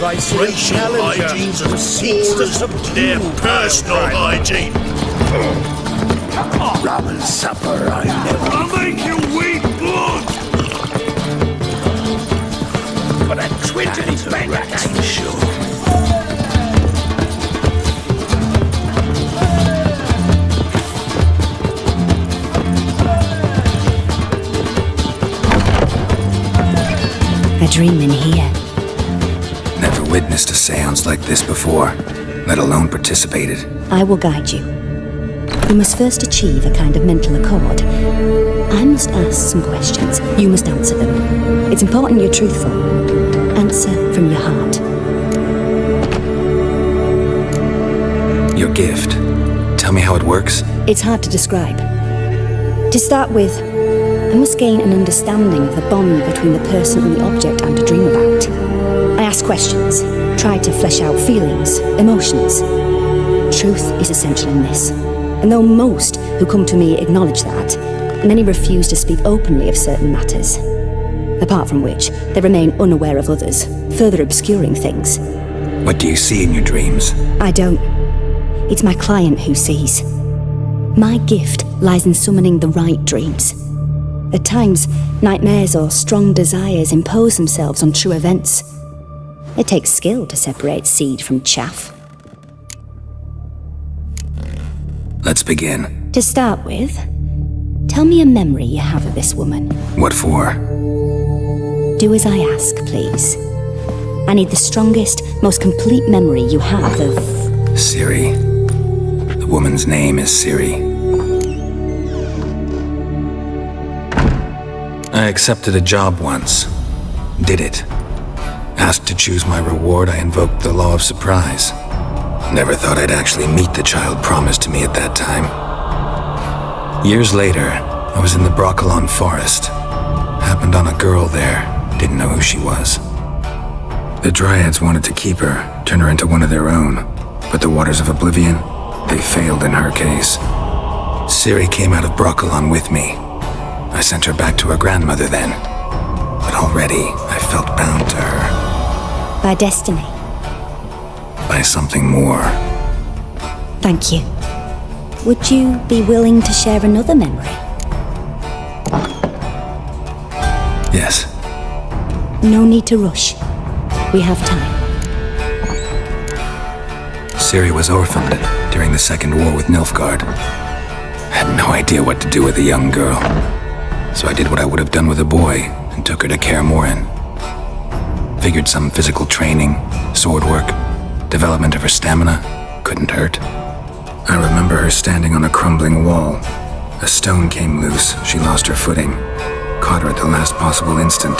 Racial hygiene's as poor as their personal hygiene. Rum and supper, I never. I'll make you weep blood! But a twit in his back, I'm sure. A dream in here. Never witnessed a seance like this before, let alone participated. I will guide you. You must first achieve a kind of mental accord. I must ask some questions. You must answer them. It's important you're truthful. Answer from your heart. Your gift. Tell me how it works. It's hard to describe. To start with, I must gain an understanding of the bond between the person and the object I'm to dream about. I ask questions, try to flesh out feelings, emotions. Truth is essential in this. And though most who come to me acknowledge that, many refuse to speak openly of certain matters. Apart from which, they remain unaware of others, further obscuring things. What do you see in your dreams? I don't. It's my client who sees. My gift lies in summoning the right dreams. At times, nightmares or strong desires impose themselves on true events. It takes skill to separate seed from chaff. Let's begin. To start with, tell me a memory you have of this woman. What for? Do as I ask, please. I need the strongest, most complete memory you have of... Ciri. The woman's name is Ciri. I accepted a job once. Did it. Asked to choose my reward, I invoked the law of surprise. Never thought I'd actually meet the child promised to me at that time. Years later, I was in the Broccolon forest. Happened on a girl there. Didn't know who she was. The Dryads wanted to keep her, turn her into one of their own. But the Waters of Oblivion, they failed in her case. Ciri came out of Broccolon with me. I sent her back to her grandmother then. But already, I felt bound to her. By destiny. By something more. Thank you. Would you be willing to share another memory? Yes. No need to rush. We have time. Ciri was orphaned during the Second War with Nilfgaard. Had no idea what to do with a young girl. So I did what I would have done with a boy and took her to Kaer Morhen. Figured some physical training, sword work, development of her stamina couldn't hurt. I remember her standing on a crumbling wall. A stone came loose, she lost her footing. Caught her at the last possible instant.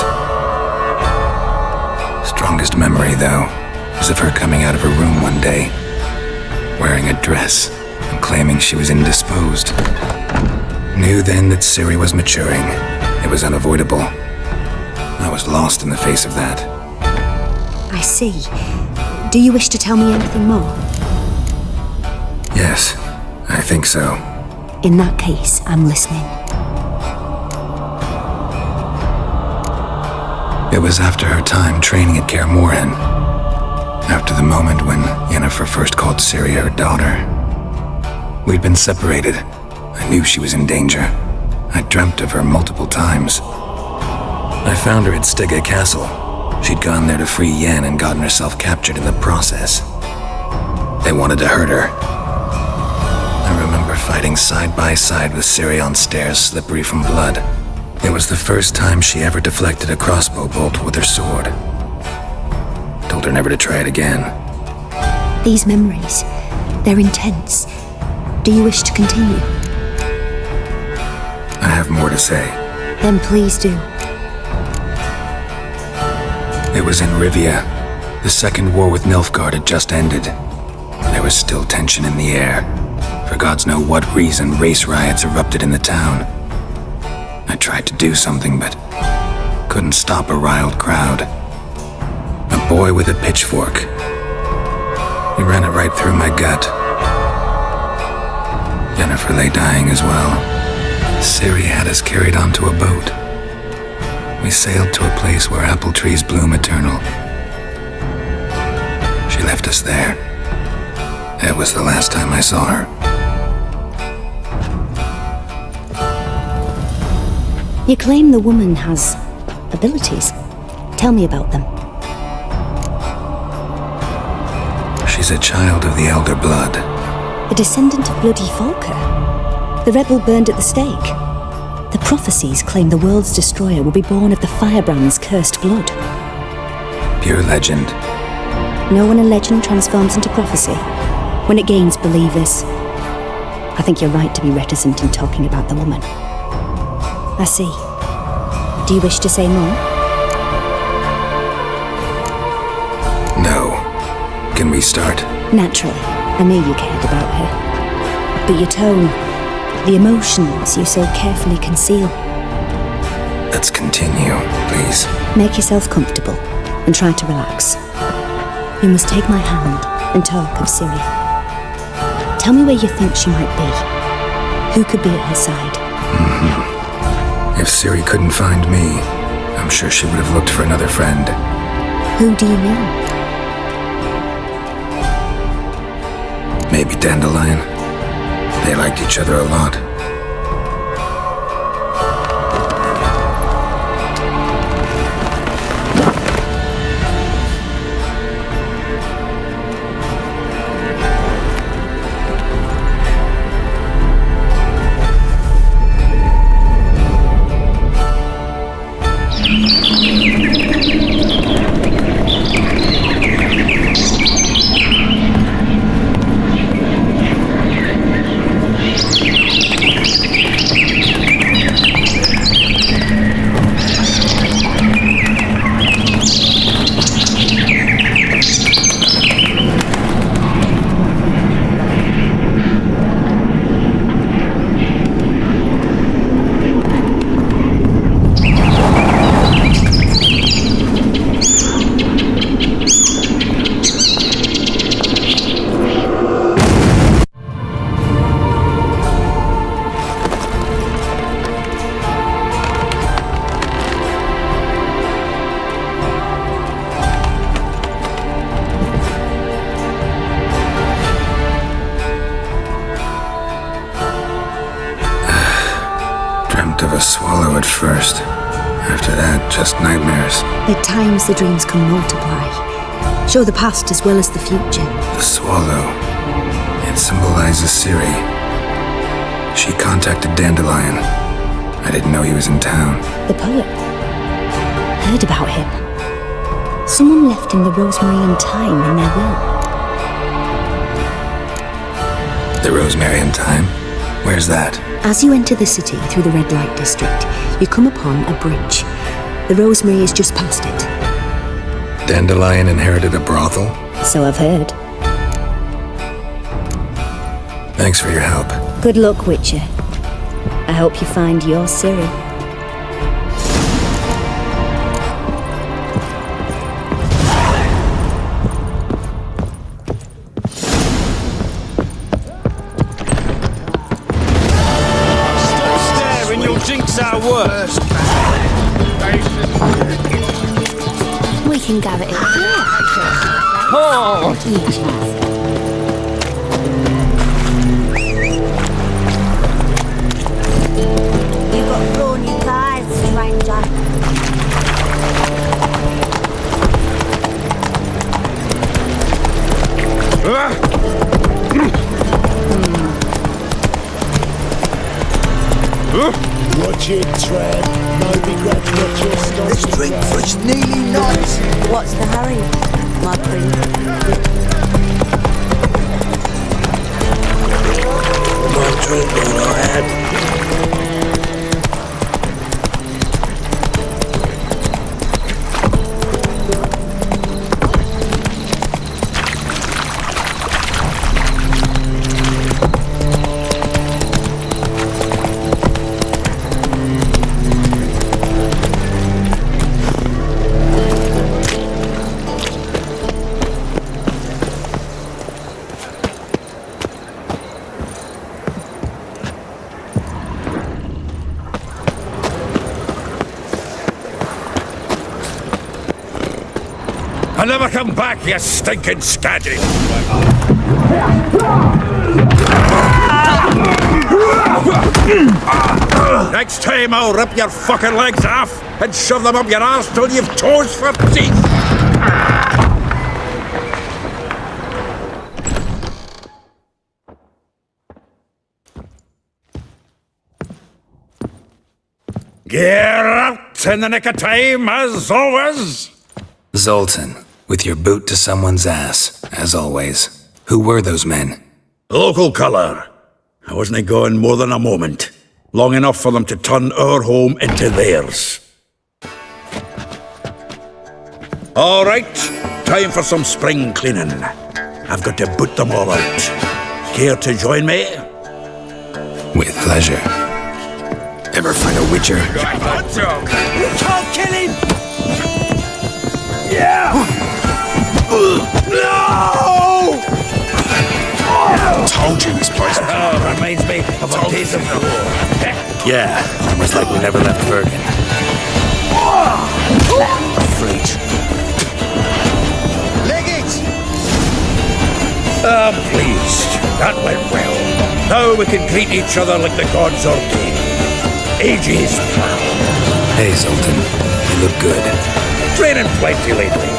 Strongest memory, though, was of her coming out of her room one day, wearing a dress and claiming she was indisposed. Knew then that Ciri was maturing. It was unavoidable. I was lost in the face of that. I see. Do you wish to tell me anything more? Yes, I think so. In that case, I'm listening. It was after her time training at Kaer Morhen. After the moment when Yennefer first called Ciri her daughter. We'd been separated. I knew she was in danger. I dreamt of her multiple times. I found her at Skellige Castle. She'd gone there to free Yen and gotten herself captured in the process. They wanted to hurt her. I remember fighting side by side with Ciri on stairs slippery from blood. It was the first time she ever deflected a crossbow bolt with her sword. Told her never to try it again. These memories, they're intense. Do you wish to continue? I have more to say. Then please do. It was in Rivia. The Second War with Nilfgaard had just ended. There was still tension in the air. For gods know what reason, race riots erupted in the town. I tried to do something, but couldn't stop a riled crowd. A boy with a pitchfork. He ran it right through my gut. Yennefer lay dying as well. Ciri had us carried onto a boat. We sailed to a place where apple trees bloom eternal. left us there. That was the last time I saw her. You claim the woman has abilities. Tell me about them. She's a child of the Elder Blood. A descendant of bloody Volker. The rebel burned at the stake. The prophecies claim the world's destroyer will be born of the firebrand's cursed blood. Pure legend. Know when a legend transforms into prophecy? When it gains believers. I think you're right to be reticent in talking about the woman. I see. Do you wish to say more? No. Can we start? Naturally. I knew you cared about her. But your tone, the emotions you so carefully conceal. Let's continue, please. Make yourself comfortable and try to relax. You must take my hand and talk of Ciri. Tell me where you think she might be. Who could be at her side? If Ciri couldn't find me, I'm sure she would have looked for another friend. Who do you mean? Maybe Dandelion. They liked each other a lot. Swallow at first. After that, just nightmares. At times the dreams can multiply. Show the past as well as the future. The swallow. It symbolizes Ciri. She contacted Dandelion. I didn't know he was in town. The poet. Heard about him. Someone left him the rosemary and thyme in their will. The rosemary and thyme? Where's that? As you enter the city through the red light district, you come upon a bridge. The rosemary is just past it. Dandelion inherited a brothel? So I've heard. Thanks for your help. Good luck, Witcher. I hope you find your Ciri. Jinx our work. We can gather it here. Oh! You've got thorny thighs, stranger. Watch it, Trev. Novigrad, watch your stop. This drink was nearly nice. What's the hurry, my prince? One drink all I had. I'll never come back, you stinking scadgy! Next time I'll rip your fucking legs off and shove them up your arse till you've toes for teeth! Geralt in the nick of time, as always! Zoltan, with your boot to someone's ass, as always. Who were those men? Local colour. I wasn't gone more than a moment. Long enough for them to turn our home into theirs. All right, time for some spring cleaning. I've got to boot them all out. Care to join me? With pleasure. Ever find a witcher? We can't kill him! Yeah! No! Told you this place. Oh, reminds me of a days of war. Yeah, almost like we never left Bergen. Freak. Leg it! I'm pleased. That went well. Now we can greet each other like the gods ordained. Ages pal. Hey, Zoltan. You look good. Training plenty lately.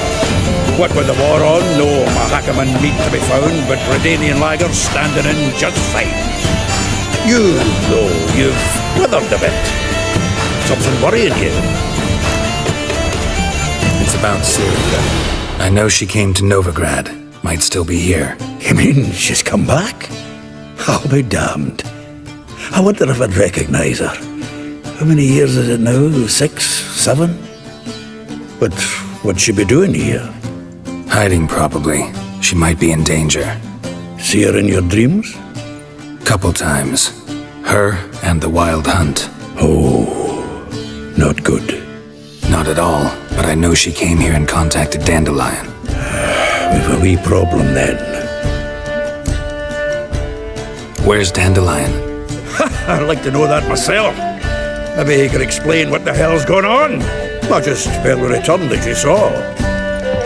What with the war on, no Mahakaman meat to be found, but Redanian lagers standing in just fine. You, though, you've withered a bit. Something worrying you? It's about Syria. I know she came to Novigrad. Might still be here. You mean she's come back? I'll be damned. I wonder if I'd recognize her. How many years is it now? 6, 7? But what'd she be doing here? Hiding, probably. She might be in danger. See her in your dreams? Couple times. Her and the Wild Hunt. Oh, not good. Not at all, but I know she came here and contacted Dandelion. We've a wee problem then. Where's Dandelion? I'd like to know that myself. Maybe he could explain what the hell's going on. I just barely returned, as you saw.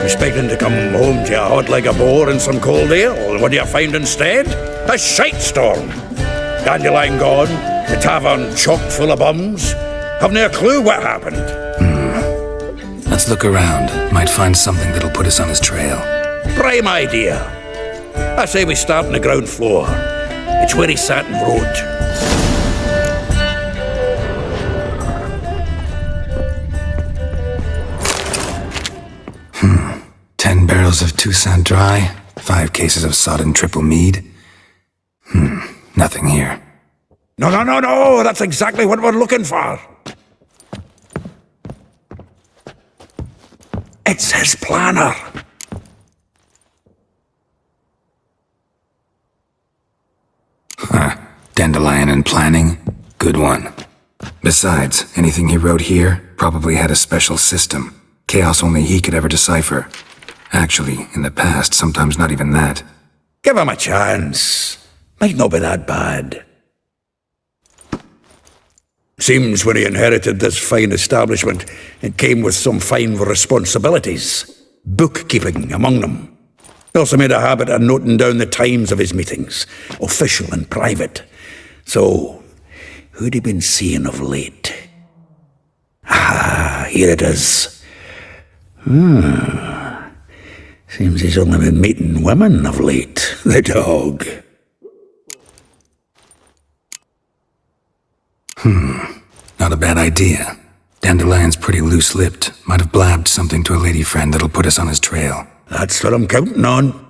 Expecting to come home to a hot like a boar and some cold ale, and what do you find instead? A shitestorm. Dandelion gone, the tavern chock full of bums. Haven't a clue what happened. Let's look around. Might find something that'll put us on his trail. Prime idea. I say we start on the ground floor. It's where he sat and wrote. 10 barrels of Toussaint Dry, 5 cases of sodden triple mead. Nothing here. No, that's exactly what we're looking for. It's his planner. Dandelion and planning? Good one. Besides, anything he wrote here probably had a special system. Chaos only he could ever decipher. Actually, in the past, sometimes not even that. Give him a chance. Might not be that bad. Seems when he inherited this fine establishment, it came with some fine responsibilities. Bookkeeping among them. He also made a habit of noting down the times of his meetings, official and private. So, who'd he been seeing of late? Ah, here it is. Seems he's only been meeting women of late, the dog. Not a bad idea. Dandelion's pretty loose-lipped. Might have blabbed something to a lady friend that'll put us on his trail. That's what I'm counting on.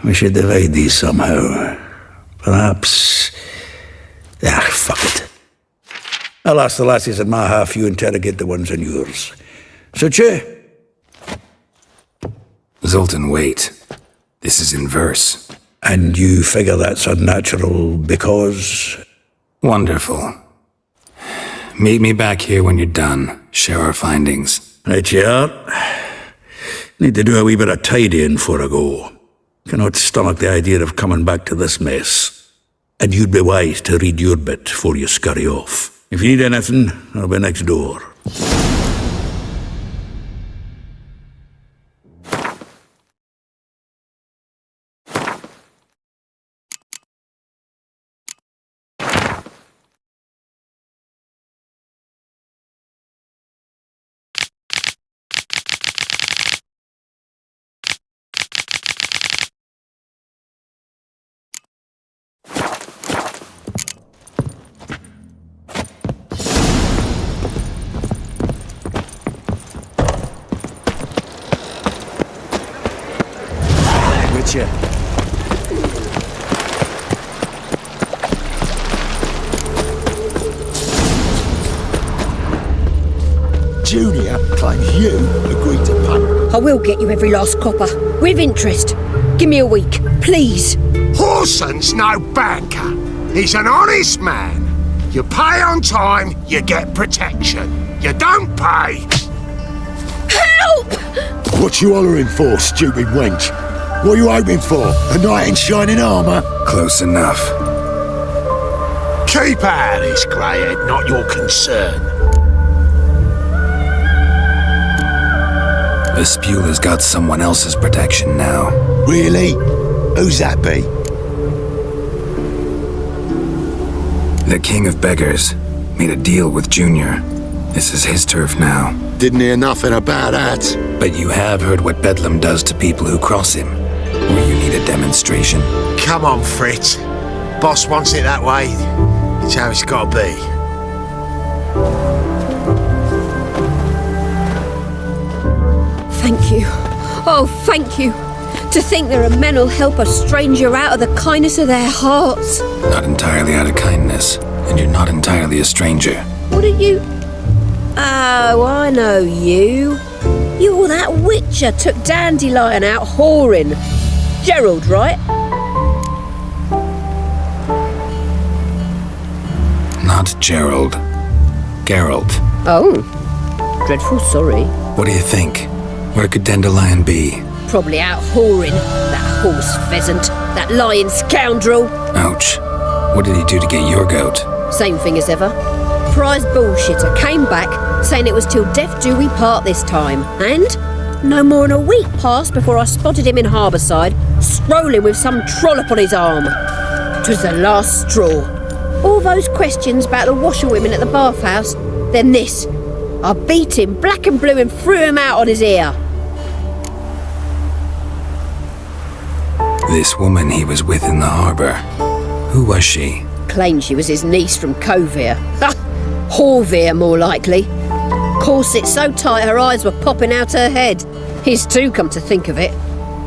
We should divide these somehow. Perhaps... fuck it. I'll ask the lassies in my half, you interrogate the ones in yours. Suit you? Zoltan, wait. This is in verse. And you figure that's unnatural because... Wonderful. Meet me back here when you're done. Share our findings. Right you are. Need to do a wee bit of tidying before I go. Cannot stomach the idea of coming back to this mess. And you'd be wise to read your bit before you scurry off. If you need anything, I'll be next door. you. Junior claims you agreed to pay. I will get you every last copper, with interest. Give me a week, please. Horson's no banker. He's an honest man. You pay on time, you get protection. You don't pay. Help! What you hollering for, stupid wench? What are you hoping for? A knight in shining armour? Close enough. Keep out of this, greyhead, not your concern. Vespula's got someone else's protection now. Really? Who's that be? The King of Beggars made a deal with Junior. This is his turf now. Didn't hear nothing about that. But you have heard what Bedlam does to people who cross him. Or you need a demonstration. Come on, Fritz. Boss wants it that way. It's how it's got to be. Thank you. Oh, thank you. To think there are men who'll help a stranger out of the kindness of their hearts. Not entirely out of kindness, and you're not entirely a stranger. What are you? Oh, I know you. You're that witcher took Dandelion out whoring. Geralt, right? Not Gerald. Geralt. Oh. Dreadful sorry. What do you think? Where could Dandelion be? Probably out whoring. That horse pheasant. That lying scoundrel. Ouch. What did he do to get your goat? Same thing as ever. Prize bullshitter came back saying it was till death do we part this time. And no more than a week passed before I spotted him in Harbourside, strolling with some trollop on his arm. 'Twas the last straw. All those questions about the washerwomen at the bathhouse, then this. I beat him black and blue and threw him out on his ear. This woman he was with in the harbour. Who was she? Claimed she was his niece from Kovir. Ha! Horvir, more likely. Corset so tight her eyes were popping out her head. His too, come to think of it.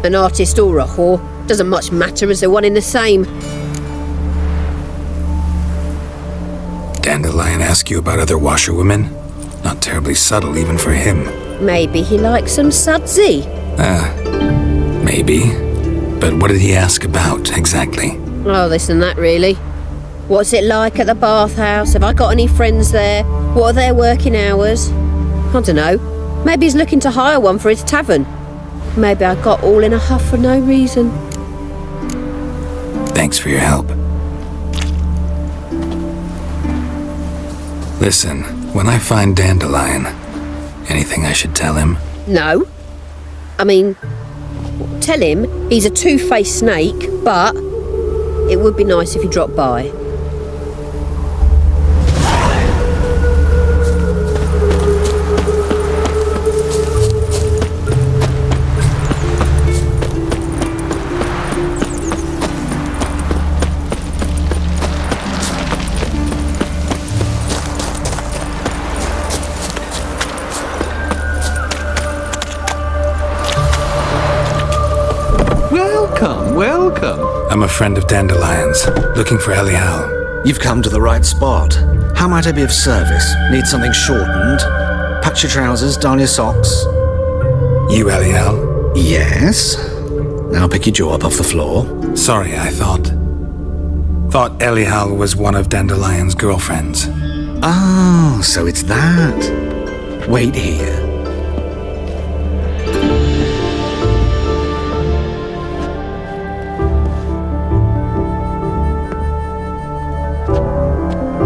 An artist or a whore doesn't much matter as they're one in the same. Dandelion ask you about other washerwomen? Not terribly subtle even for him. Maybe he likes some sudsy. Maybe. But what did he ask about, exactly? Oh, this and that, really. What's it like at the bathhouse? Have I got any friends there? What are their working hours? I don't know. Maybe he's looking to hire one for his tavern. Maybe I got all in a huff for no reason. Thanks for your help. Listen, when I find Dandelion, anything I should tell him? No. I mean, tell him he's a two-faced snake, but it would be nice if he dropped by. Welcome. I'm a friend of Dandelion's, looking for Elial. You've come to the right spot. How might I be of service? Need something shortened? Patch your trousers, darn your socks. You Elial? Yes. Now pick your jaw up off the floor. Sorry, I thought Elial was one of Dandelion's girlfriends. Oh, so it's that. Wait here.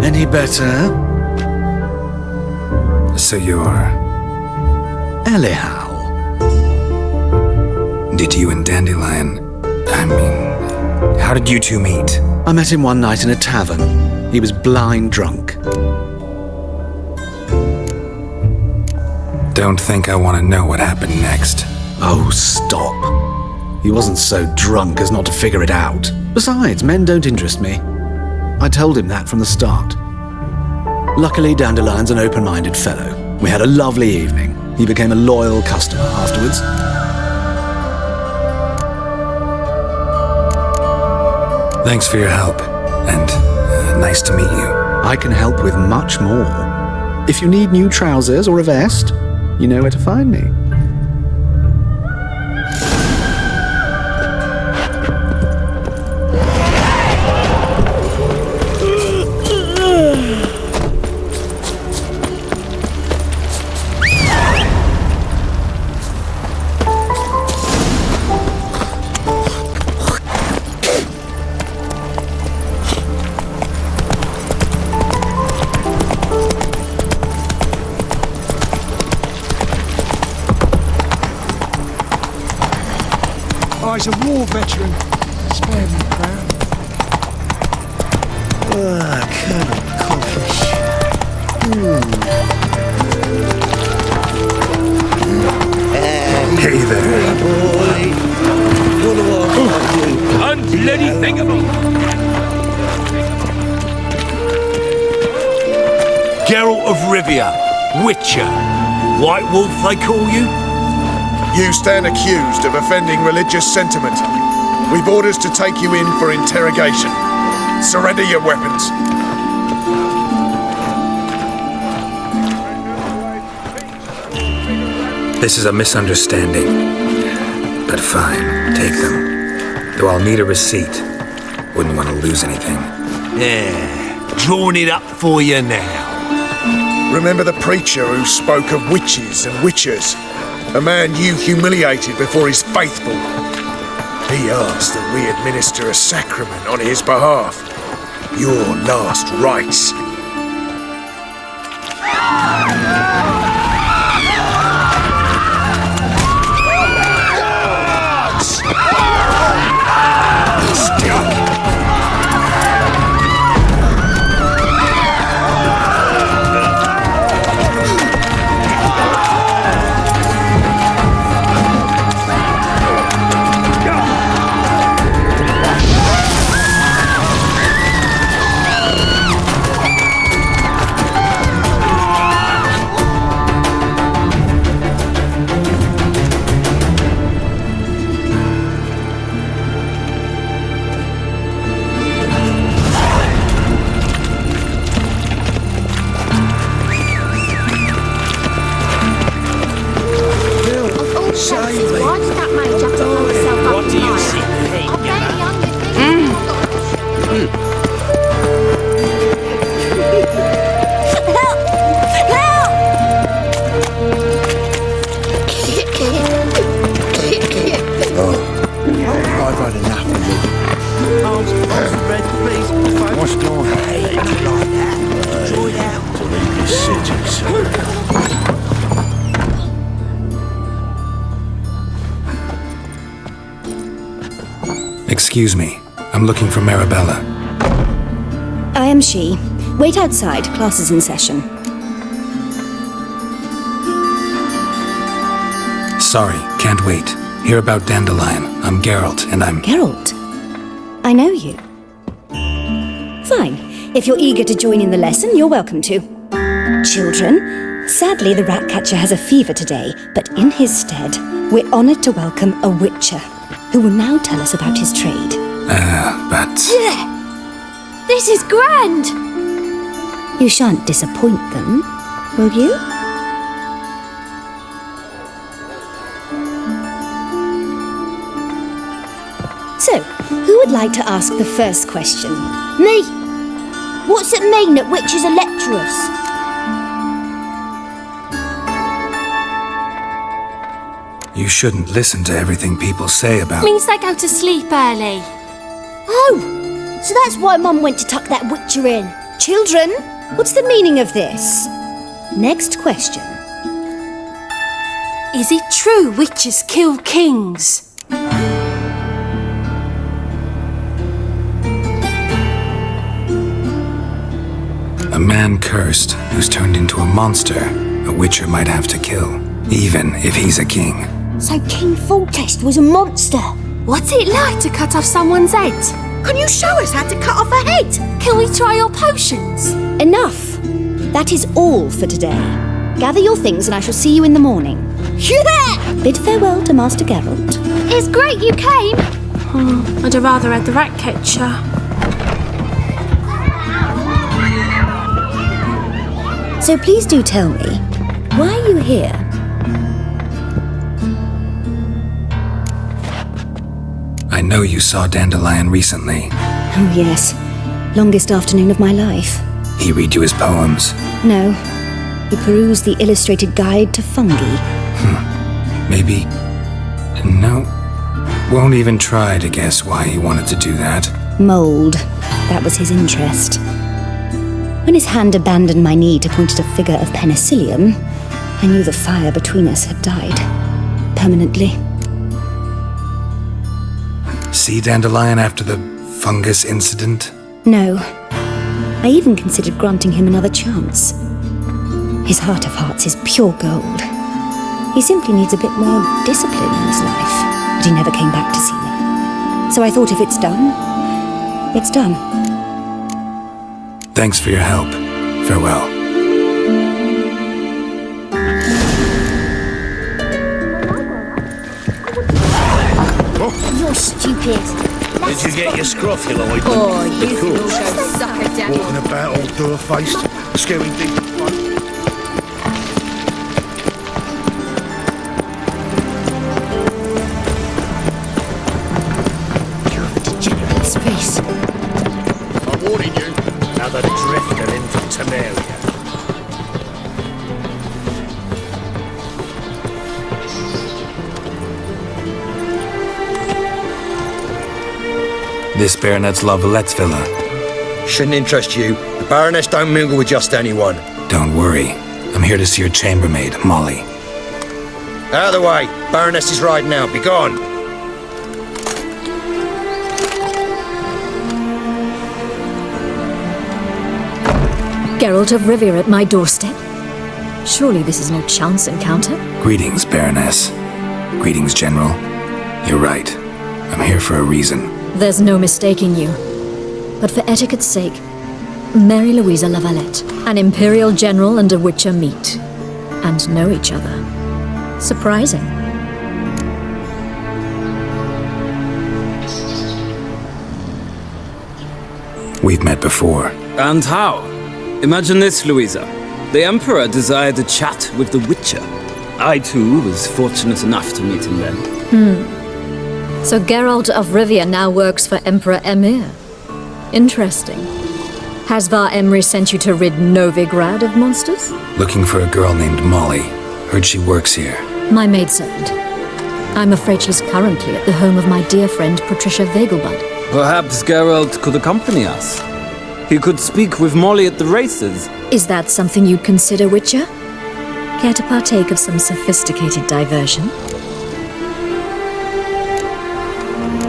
Any better? So you're... Elial. Did you and Dandelion... how did you two meet? I met him one night in a tavern. He was blind drunk. Don't think I want to know what happened next. Oh, stop. He wasn't so drunk as not to figure it out. Besides, men don't interest me. I told him that from the start. Luckily, Dandelion's an open-minded fellow. We had a lovely evening. He became a loyal customer afterwards. Thanks for your help, and nice to meet you. I can help with much more. If you need new trousers or a vest, you know where to find me. He's a war veteran. Spare me, Crown. Colonel Codfish. Hey there. Boy. Unbloody thingable. Geralt of Rivia, Witcher. White Wolf, they call you? You stand accused of offending religious sentiment. We've orders to take you in for interrogation. Surrender your weapons. This is a misunderstanding. But fine, take them. Though I'll need a receipt. Wouldn't want to lose anything. Yeah, drawing it up for you now. Remember the preacher who spoke of witches and witchers? A man you humiliated before his faithful. He asked that we administer a sacrament on his behalf. Your last rites. Excuse me. I'm looking for Marabella. I am she. Wait outside. Class is in session. Sorry, can't wait. Hear about Dandelion. I'm Geralt, and I'm... Geralt? I know you. Fine. If you're eager to join in the lesson, you're welcome to. Children, sadly the Ratcatcher has a fever today, but in his stead, we're honoured to welcome a Witcher, who will now tell us about his trade. but... This is grand! You shan't disappoint them, will you? So, who would like to ask the first question? Me! What's it mean that witches are lecture us? You shouldn't listen to everything people say about... Means they go to sleep early. Oh! So that's why Mum went to tuck that witcher in. Children, what's the meaning of this? Next question. Is it true witches kill kings? A man cursed who's turned into a monster a witcher might have to kill, even if he's a king. So King Foltest was a monster. What's it like to cut off someone's head? Can you show us how to cut off a head? Can we try your potions? Enough! That is all for today. Gather your things and I shall see you in the morning. Yeah! Bid farewell to Master Geralt. It's great you came. I'd have rather had the rat catcher. So please do tell me, why are you here? I know you saw Dandelion recently. Oh yes, longest afternoon of my life. He read you his poems. No, he perused the illustrated guide to fungi. Maybe... No. Won't even try to guess why he wanted to do that. Mold, that was his interest. When his hand abandoned my knee to point at a figure of penicillium, I knew the fire between us had died. Permanently. See Dandelion after the fungus incident? No. I even considered granting him another chance. His heart of hearts is pure gold. He simply needs a bit more discipline in his life. But he never came back to see me. So I thought if it's done, it's done. Thanks for your help. Farewell. You're stupid. Did you get your scrofula? Oh, you can all go suck a devil. Walking about all door-faced, scaring people. Degenerate space. I'm warning you. Another drifter into Temeria. This Baronet's La Valette's villa. Shouldn't interest you. The Baroness don't mingle with just anyone. Don't worry. I'm here to see your chambermaid, Molly. Out of the way. Baroness is riding out. Be gone. Geralt of Rivia at my doorstep? Surely this is no chance encounter? Greetings, Baroness. Greetings, General. You're right. I'm here for a reason. There's no mistaking you. But for etiquette's sake, Mary Louisa La Valette, an Imperial General and a Witcher meet. And know each other. Surprising. We've met before. And how? Imagine this, Louisa. The Emperor desired a chat with the Witcher. I, too, was fortunate enough to meet him then. So Geralt of Rivia now works for Emperor Emir. Interesting. Has Var Emry sent you to rid Novigrad of monsters? Looking for a girl named Molly. Heard she works here. My maidservant. I'm afraid she's currently at the home of my dear friend Patricia Vegelbud. Perhaps Geralt could accompany us. He could speak with Molly at the races. Is that something you'd consider, Witcher? Care to partake of some sophisticated diversion?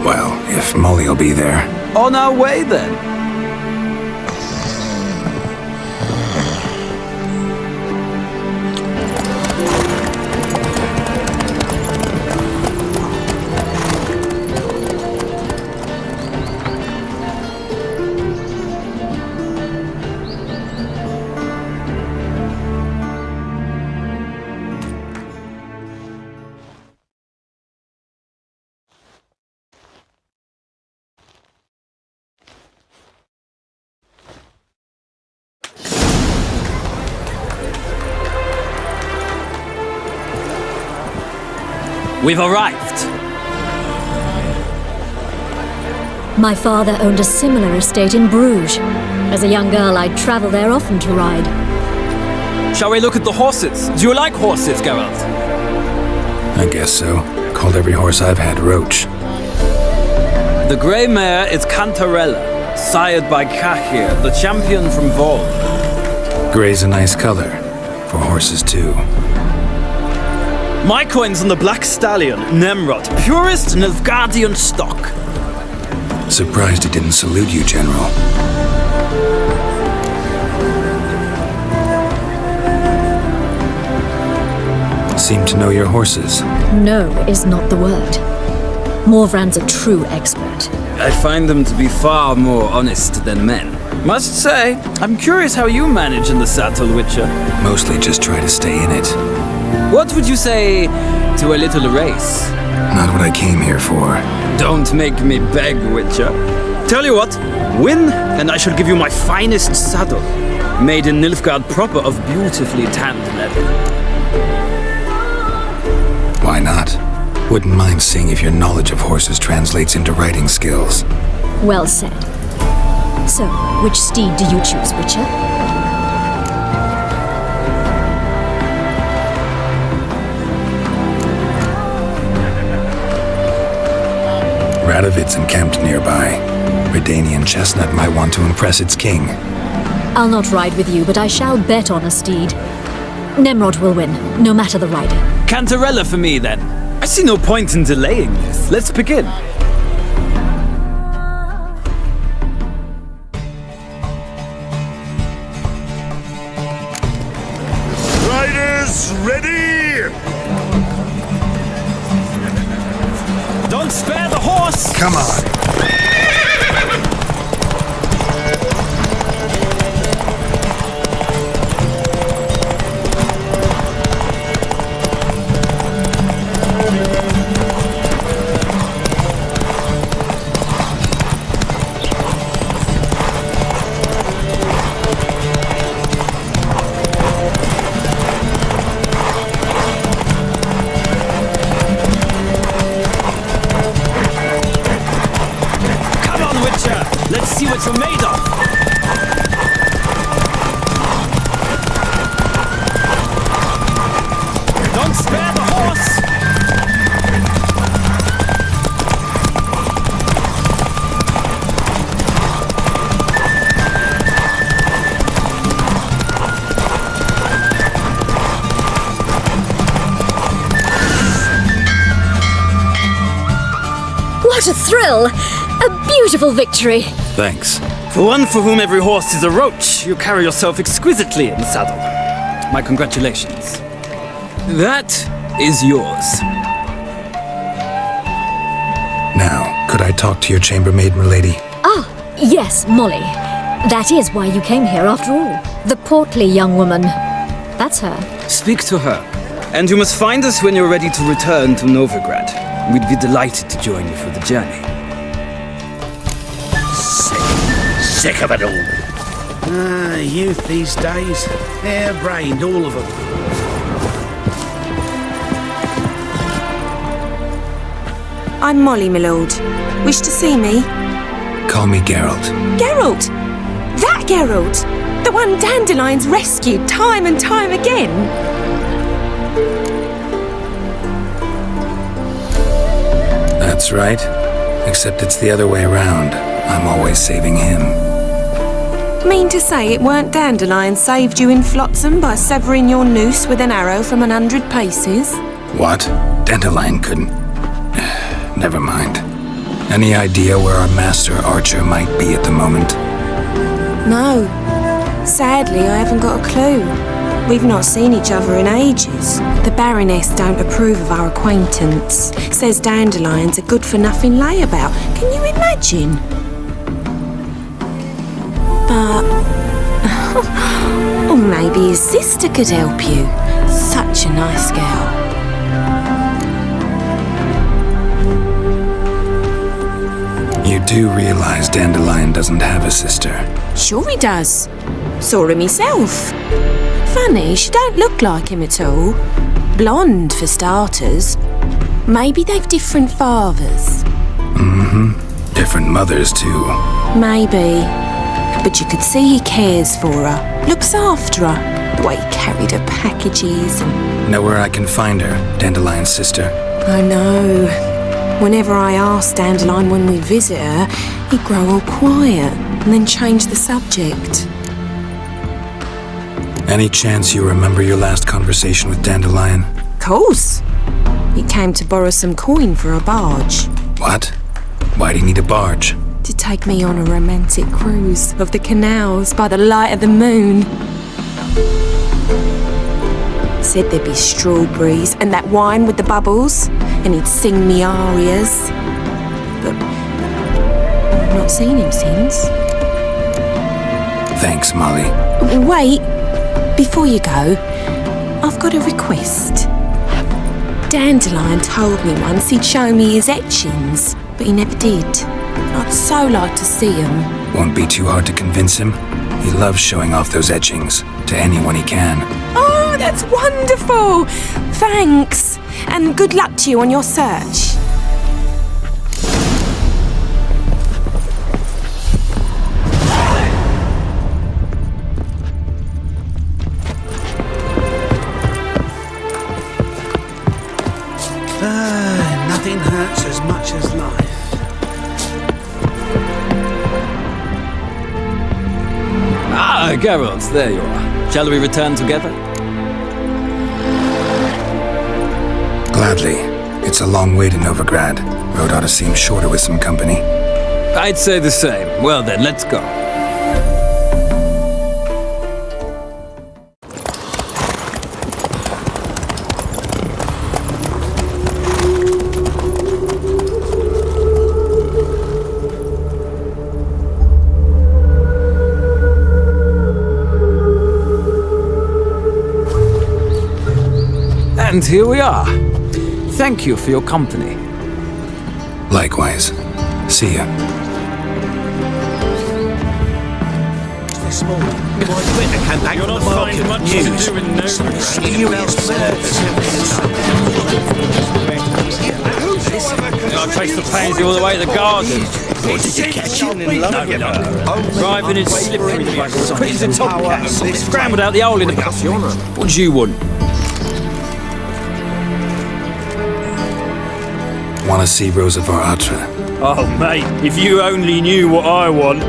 Well, if Molly'll be there. On our way, then. We've arrived. My father owned a similar estate in Bruges. As a young girl, I'd travel there often to ride. Shall we look at the horses? Do you like horses, Geralt? I guess so. Called every horse I've had Roach. The grey mare is Cantarella, sired by Jaskier, the champion from Vol. Grey's a nice color. For horses, too. My coin's on the black stallion, Nemrod, purest Nilfgaardian stock. Surprised he didn't salute you, General. Seem to know your horses. No is not the word. Morvran's a true expert. I find them to be far more honest than men. Must say, I'm curious how you manage in the saddle, Witcher. Mostly just try to stay in it. What would you say to a little race? Not what I came here for. Don't make me beg, Witcher. Tell you what, win, and I shall give you my finest saddle, made in Nilfgaard proper of beautifully tanned leather. Why not? Wouldn't mind seeing if your knowledge of horses translates into riding skills. Well said. So, which steed do you choose, Witcher? Radovid's encamped nearby. Redanian chestnut might want to impress its king. I'll not ride with you, but I shall bet on a steed. Nemrod will win, no matter the rider. Cantarella for me, then. I see no point in delaying this. Let's begin. Riders, ready! Don't spare the horse! Come on. Let's see what you're made of! Don't spare the horse! What a thrill! A beautiful victory! Thanks. For one for whom every horse is a roach, you carry yourself exquisitely in the saddle. My congratulations. That is yours. Now, could I talk to your chambermaid, milady? Ah, yes, Molly. That is why you came here after all. The portly young woman. That's her. Speak to her. And you must find us when you're ready to return to Novigrad. We'd be delighted to join you for the journey. Sick of it all. Youth these days. Hair-brained, all of them. I'm Molly, my lord. Wish to see me? Call me Geralt. Geralt? That Geralt? The one Dandelion's rescued time and time again? That's right. Except it's the other way around. I'm always saving him. Mean to say it weren't Dandelion saved you in Flotsam by severing your noose with an arrow from 100 paces? What? Dandelion couldn't... Never mind. Any idea where our master archer might be at the moment? No. Sadly, I haven't got a clue. We've not seen each other in ages. The Baroness don't approve of our acquaintance. Says Dandelion's a good-for-nothing layabout. Can you imagine? But... or maybe his sister could help you. Such a nice girl. You do realize Dandelion doesn't have a sister? Sure he does. Saw him himself. Funny, she don't look like him at all. Blonde, for starters. Maybe they've different fathers. Mm-hmm. Different mothers, too. Maybe. But you could see he cares for her. Looks after her. The way he carried her packages and... Know where I can find her, Dandelion's sister? I know. Whenever I ask Dandelion when we visit her, he'd grow all quiet and then change the subject. Any chance you remember your last conversation with Dandelion? Course. He came to borrow some coin for a barge. What? Why do you need a barge? To take me on a romantic cruise of the canals by the light of the moon. Said there'd be strawberries and that wine with the bubbles, and he'd sing me arias. But I've not seen him since. Thanks, Molly. Wait, before you go, I've got a request. Dandelion told me once he'd show me his etchings. but he never did. I'd so like to see him. Won't be too hard to convince him. He loves showing off those etchings to anyone he can. Oh, that's wonderful! Thanks, and good luck to you on your search. Nothing hurts as much as life. Ah, Geralt, there you are. Shall we return together? Gladly. It's a long way to Novigrad. Road ought to seem shorter with some company. I'd say the same. Well then, let's go. And here we are. Thank you for your company. Likewise. See ya. This morning, my Twitter came back You're from not the market finding much news. to do in Some Novigrad. mysterious murders. I traced the pansy all the way to the garden. What did you catch on in London? Driving in slippery places, quick as a top cat. Scrambled out the hole in the coffee. What do you want? Want to see Rosa var Atra? Oh, mate, if you only knew what I want.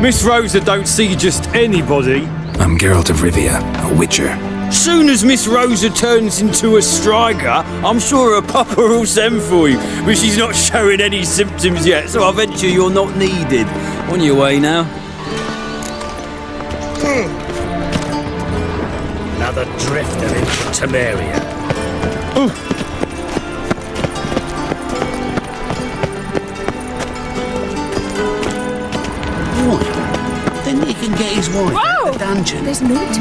Miss Rosa don't see just anybody. I'm Geralt of Rivia, a witcher. Soon as Miss Rosa turns into a striker, I'm sure her papa will send for you. But she's not showing any symptoms yet, so I venture you're not needed. On your way now. Another drifter into Temeria. Then he can get his wife out of the dungeon. There's no to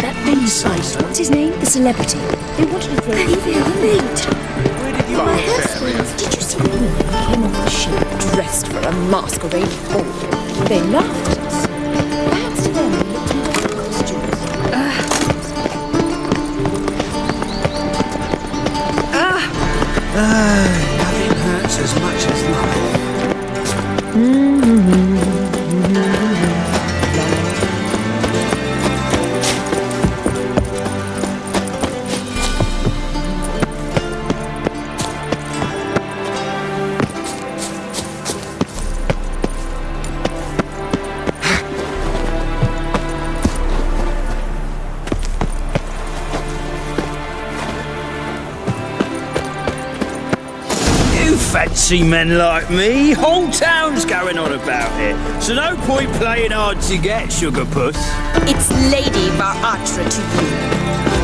that famous guy. What's his name? The celebrity. They wanted to throw him Where did you my husband. Did you see him? He came off the ship dressed for a masquerade ball. They laughed at us. Perhaps to them we looked more like costumes. Nothing hurts as much as life. Fancy men like me, whole town's going on about it. So no point playing hard to get, sugar puss. It's Lady var Atra to you.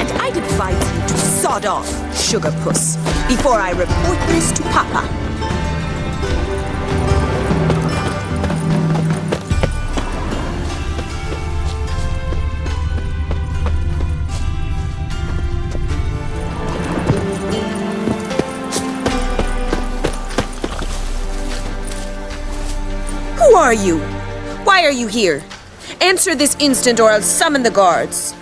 And I'd advise you to sod off, sugar puss, before I report this to Papa. Who are you? Why are you here? Answer this instant or I'll summon the guards.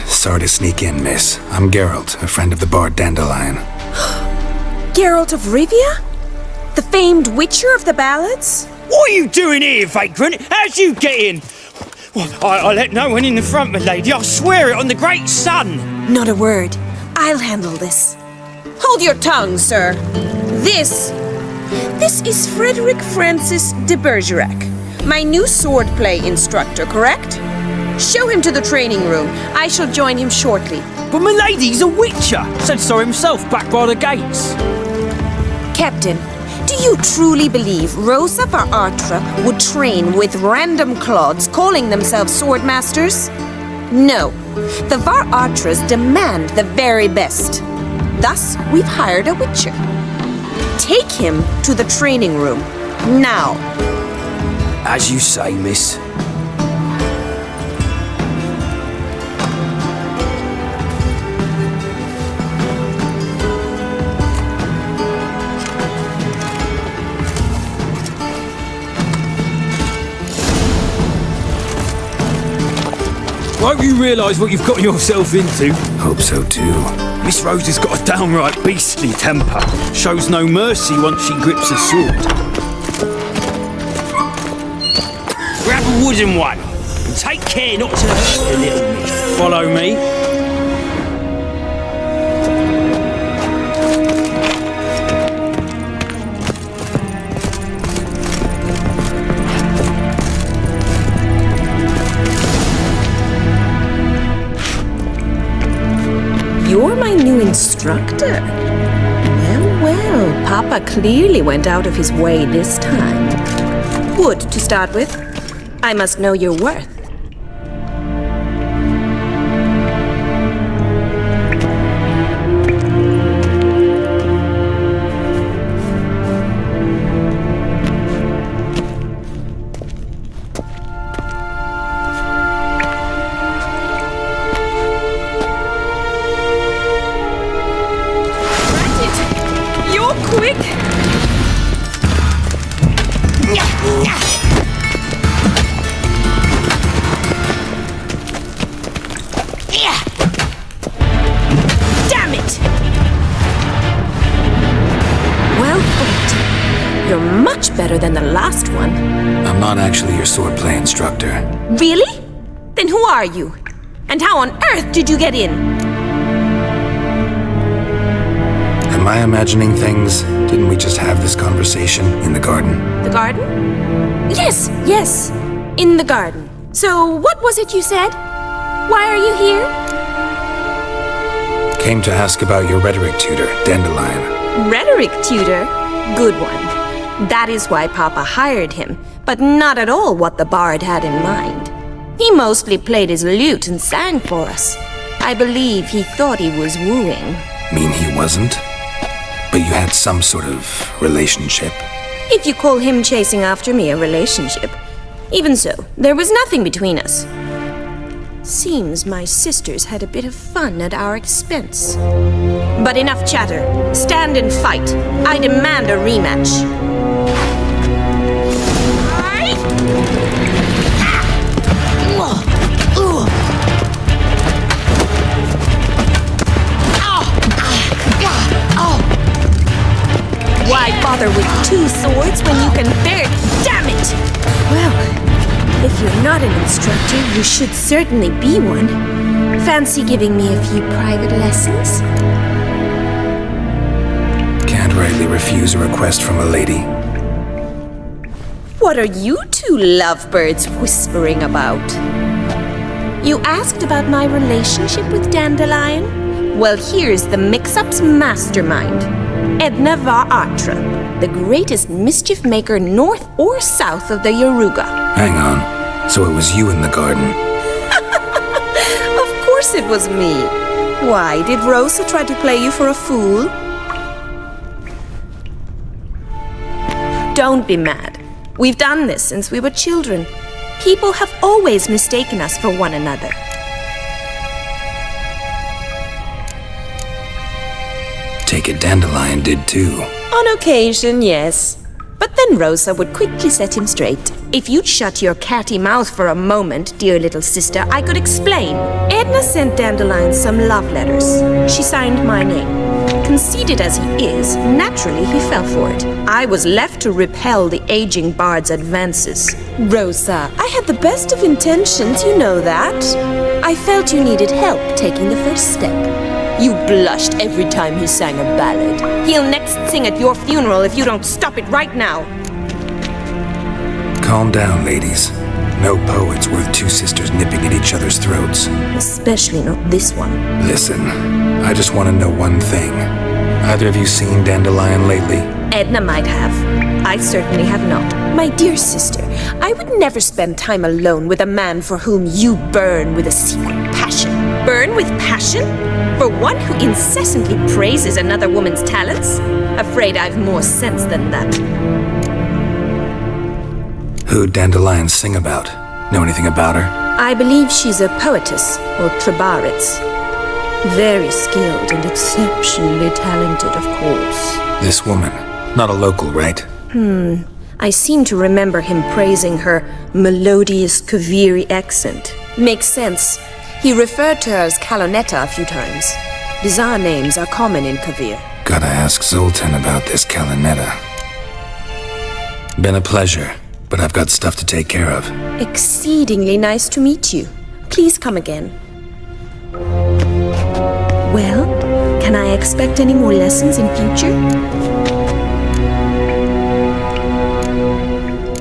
Sorry to sneak in, miss. I'm Geralt, a friend of the bard Dandelion. Geralt of Rivia? The famed witcher of the ballads? What are you doing here, vagrant? How'd you get in? Well, I let no one in the front, my lady. I swear it on the great sun. Not a word. I'll handle this. Hold your tongue, sir. This is Frederick Francis de Bergerac, my new swordplay instructor, correct? Show him to the training room. I shall join him shortly. But my lady's a witcher. Said so himself back by the gates. Captain, do you truly believe Rosa var Atra would train with random clods calling themselves swordmasters? No. The var Atras demand the very best. Thus, we've hired a witcher. Take him to the training room. Now. As you say, miss. Won't you realise what you've got yourself into? Hope so too. Miss Rose has got a downright beastly temper. Shows no mercy once she grips a sword. Grab a wooden one and take care not to hurt the little miss. Follow me. You're my new instructor. Well, Papa clearly went out of his way this time. Wood, to start with. I must know your worth. Better than the last one. I'm not actually your swordplay instructor. Really? Then who are you? And how on earth did you get in? Am I imagining things? Didn't we just have this conversation in the garden? The garden? Yes, in the garden. So what was it you said? Why are you here? Came to ask about your rhetoric tutor, Dandelion. Rhetoric tutor? Good one. That is why Papa hired him, but not at all what the bard had in mind. He mostly played his lute and sang for us. I believe he thought he was wooing. Mean he wasn't? But you had some sort of relationship? If you call him chasing after me a relationship. Even so, there was nothing between us. Seems my sisters had a bit of fun at our expense. But enough chatter. Stand and fight. I demand a rematch. Why bother with two swords when you can bear? Damn it! Well, if you're not an instructor, you should certainly be one. Fancy giving me a few private lessons? Can't rightly refuse a request from a lady. What are you two lovebirds whispering about? You asked about my relationship with Dandelion? Well, here's the mix-up's mastermind. Edna var Atra, the greatest mischief maker north or south of the Yaruga. Hang on. So it was you in the garden? Of course it was me. Why, did Rosa try to play you for a fool? Don't be mad. We've done this since we were children. People have always mistaken us for one another. Take it Dandelion did too. On occasion, yes. But then Rosa would quickly set him straight. If you'd shut your catty mouth for a moment, dear little sister, I could explain. Edna sent Dandelion some love letters. She signed my name. Conceited as he is, naturally he fell for it. I was left to repel the aging bard's advances. Rosa, I had the best of intentions, you know that. I felt you needed help taking the first step. You blushed every time he sang a ballad. He'll next sing at your funeral if you don't stop it right now. Calm down, ladies. No poet's worth two sisters nipping at each other's throats. Especially not this one. Listen, I just want to know one thing. Either of you seen Dandelion lately? Edna might have. I certainly have not. My dear sister, I would never spend time alone with a man for whom you burn with a secret passion. Burn with passion? For one who incessantly praises another woman's talents? Afraid I've more sense than that. Who'd Dandelion sing about? Know anything about her? I believe she's a poetess, or trebaritz. Very skilled and exceptionally talented, of course. This woman. Not a local, right? I seem to remember him praising her melodious Kaviri accent. Makes sense. He referred to her as Kalonetta a few times. Bizarre names are common in Kavir. Gotta ask Zoltan about this Kalonetta. Been a pleasure, but I've got stuff to take care of. Exceedingly nice to meet you. Please come again. Well, can I expect any more lessons in future?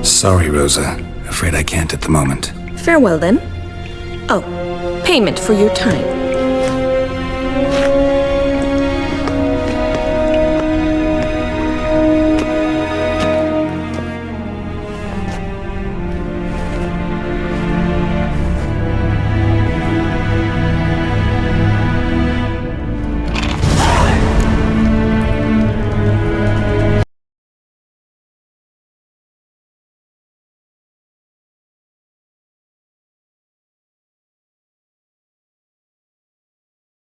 Sorry, Rosa. Afraid I can't at the moment. Farewell then. Oh, payment for your time.